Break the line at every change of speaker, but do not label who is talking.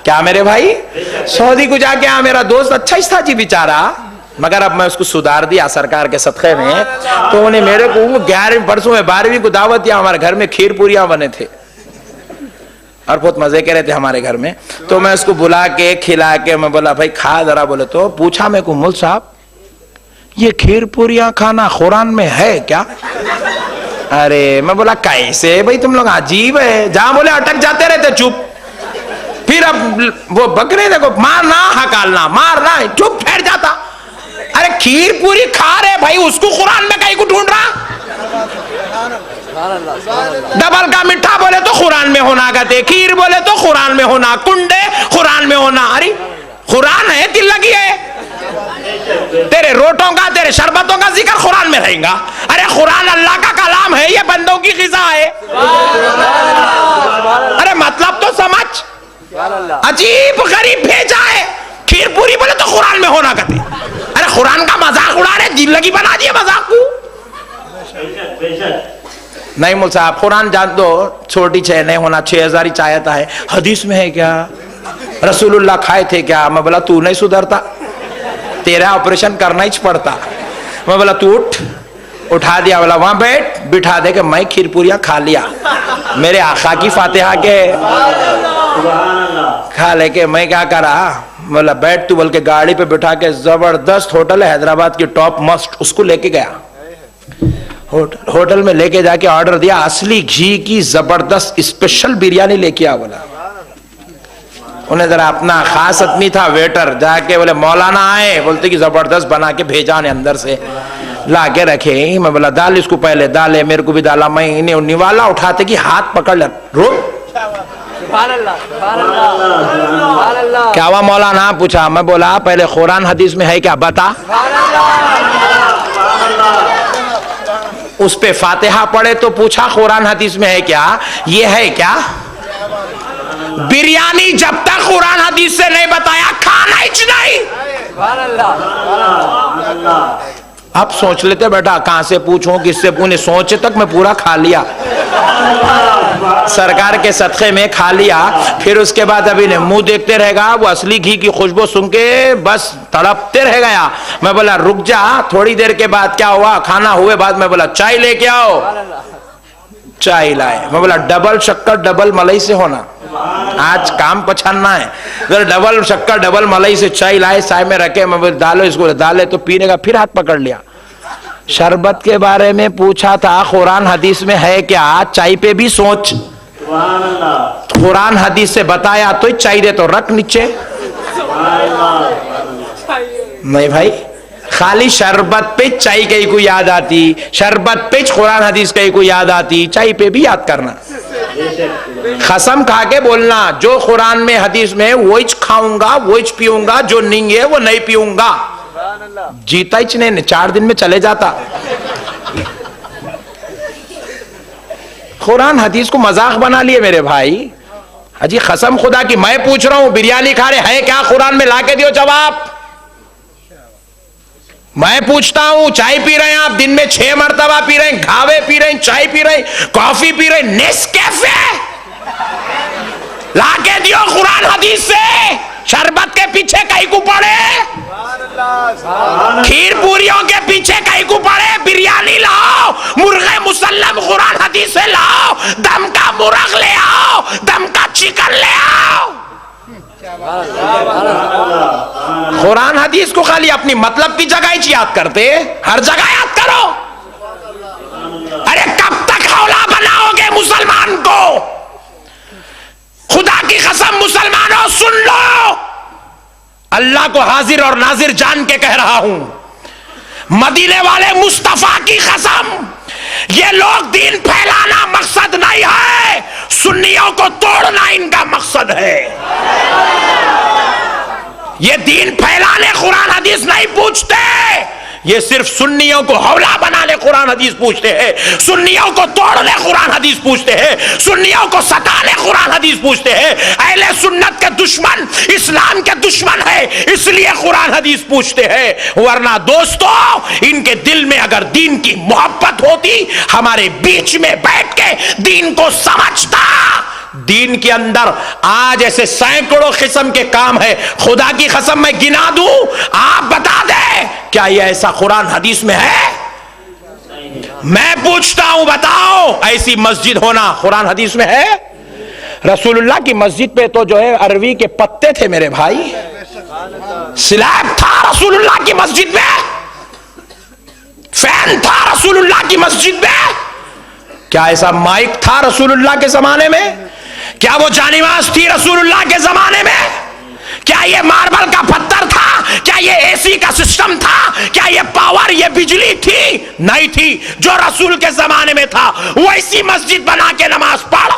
क्या मेरे भाई, सऊदी को जाके मेरा दोस्त अच्छा ही था जी बेचारा, मगर अब मैं उसको सुधार दिया सरकार के सदक़े में। तो उन्हें मेरे को 11वीं परसों में 12वीं को दावत दिया, हमारे घर में खीर पूरियां बने थे और बहुत मजे के रहे थे हमारे घर में। तो मैं उसको बुला के खिला के मैं बोला भाई खा जरा, बोले तो पूछा मेरे को मुल साहब ये खीर पूरियां खाना कुरान में है क्या? अरे मैं बोला कैसे भाई तुम लोग अजीब है, जहां बोले अटक जाते रहते चुप। फिर अब वो बकरे देखो मारना हकालना मारना चुप ठहर जाता। अरे खीर पूरी खा रहे भाई, उसको कुरान में कहीं को ढूंढ रहा? डबल का मिठा बोले तो कुरान में होना, कहते खीर बोले तो कुरान में होना, कुंडे कुरान में होना। अरे कुरान है दिल लगी है, तेरे रोटों का तेरे शरबतों का जिक्र कुरान में रहेगा। अरे कुरान अल्लाह का कलाम है, ये बंदों की ग़िज़ा है। अरे मतलब तो समझ, अजीब गरीब भेजा है। खीर पूरी बोले तो कुरान में होना कहते। अरे कुरान का मजाक उड़ा रहे, दिल लगी बना दिए मजाक को। नहीं मुल साहब कुरान जान दो, छोटी छह नहीं होना, 6000 ही चाहता है। हदीस में है क्या? रसूलुल्लाह खाए थे क्या? मैं बोला तू नहीं सुधरता, तेरा ऑपरेशन करना ही पड़ता। मैं बोला तू उठ, उठा दिया, बोला वहां बैठ, बिठा दे के मैं खीर पूरियां खा लिया, मेरे आका की फातिहा के खा लेके मैं क्या करा, बोला बैठ तू, बोल के गाड़ी पे बिठा के जबरदस्त होटल है हैदराबाद की टॉप मस्ट, उसको लेके गया। होटल में लेके जाके ऑर्डर दिया, असली घी की जबरदस्त स्पेशल बिरयानी लेके आ। बोला उन्हें जरा अपना खास आदमी था वेटर, जाके बोले मौलाना आए, बोलते कि जबरदस्त बना के भेजा ने अंदर से ला के रखे। मैं बोला डाल इसको, पहले डाले, मेरे को भी डाला। मैं इन्हें निवाला उठाते कि हाथ पकड़ ले, रुक क्या हुआ मौलाना? पूछा। मैं बोला पहले कुरान हदीस में है क्या बता। उस पे फातिहा पढ़े तो पूछा कुरान हदीस में है क्या, ये है क्या? बिरयानी जब तक कुरान हदीस से नहीं बताया खाना ही नहीं। अब सोच लेते बेटा कहां से पूछूं किससे पूछे, सोचे तक मैं पूरा खा लिया, सरकार के सदक़े में खा लिया। फिर उसके बाद अभी ने मुंह देखते रहेगा, वो असली घी की खुशबू सुन के बस तड़पते रह गया। मैं बोला रुक जा, थोड़ी देर के बाद क्या हुआ, खाना हुए बाद मैं बोला चाय लेके आओ, चाय लाए। मैं बोला डबल शक्कर डबल मलाई से होना, आज काम पछानना है। अगर डबल शक्कर डबल मलाई से चाय लाए, चाय में रखे, मैं बोला डालो इसको, डाले तो पीने का, फिर हाथ पकड़ लिया। शरबत के बारे में पूछा था कुरान हदीस में है क्या, चाय पे भी सोच, कुरान हदीस से बताया तो चाय दे तो रख नीचे। नहीं भाई, खाली शरबत पे चाय कहीं को याद आती, शरबत पे कुरान हदीस कहीं को याद आती, चाय पे भी याद करना। कसम खा के बोलना जो कुरान में हदीस में वो खाऊंगा वो पीऊंगा, जो नहीं है वो नहीं पीऊंगा। जीता ही नहीं, 4 दिन में चले जाता। कुरान हदीस को मजाक बना लिए मेरे भाई। अजी कसम खुदा की मैं पूछ रहा हूं, बिरयानी खा रहे है क्या कुरान में, लाके दियो जवाब। मैं पूछता हूं चाय पी रहे हैं आप, दिन में 6 मरतबा पी रहे हैं, घावे पी रहे हैं, चाय पी रहे हैं, कॉफी पी रहे हैं, नेस्कैफे लाके दियो कुरान हदीस से। शरबत के पीछे कहीं को पड़े, खीर पूरियों के पीछे कहीं को पड़े, बिरयानी लाओ, मुर्गे मुसल्लम कुरान हदीस से लाओ, दम का मुर्ग ले आओ, दम का चिकन ले आओ। कुरान हदीस को खाली अपनी मतलब की जगह ही याद करते, हर जगह याद करो। अरे कब तक हौला बनाओगे मुसलमान को? खुदा की कसम मुसलमानों सुन लो, अल्लाह को हाजिर और नाजिर जान के कह रहा हूं, मदीने वाले मुस्तफा की कसम, ये लोग दीन फैलाना मकसद नहीं है, सुन्नियों को तोड़ना इनका मकसद है। ये दीन फैलाने कुरान हदीस नहीं पूछते, ये सिर्फ सुन्नियों को हौला बनाने कुरान हदीस पूछते हैं, सुन्नियों को तोड़ने कुरान हदीस पूछते हैं, सुन्नियों को सताने कुरान हदीस पूछते हैं। अहले सुन्नत के दुश्मन इस्लाम के दुश्मन है, इसलिए कुरान हदीस पूछते हैं। वरना दोस्तों इनके दिल में अगर दीन की मोहब्बत होती, हमारे बीच में बैठ के दीन को समझता, दीन के अंदर आज ऐसे सैकड़ों किस्म के काम है, खुदा की कसम मैं गिना दूं, आप बता दें क्या ये ऐसा कुरान हदीस में है? मैं पूछता हूं, बताओ ऐसी मस्जिद होना कुरान हदीस में है? रसूलुल्लाह की मस्जिद पे तो जो है अरवी के पत्ते थे मेरे भाई, स्लैब था रसूलुल्लाह की मस्जिद में, फैन था रसूलुल्लाह की मस्जिद में। क्या ऐसा माइक था रसूलुल्लाह के जमाने में? क्या वो जानिमाज थी रसूलुल्लाह के जमाने में? क्या ये मार्बल का पत्थर था? क्या ये एसी का सिस्टम था? क्या ये पावर, ये बिजली थी? नहीं थी। जो रसूल के जमाने में था वैसी मस्जिद बना के नमाज पढ़।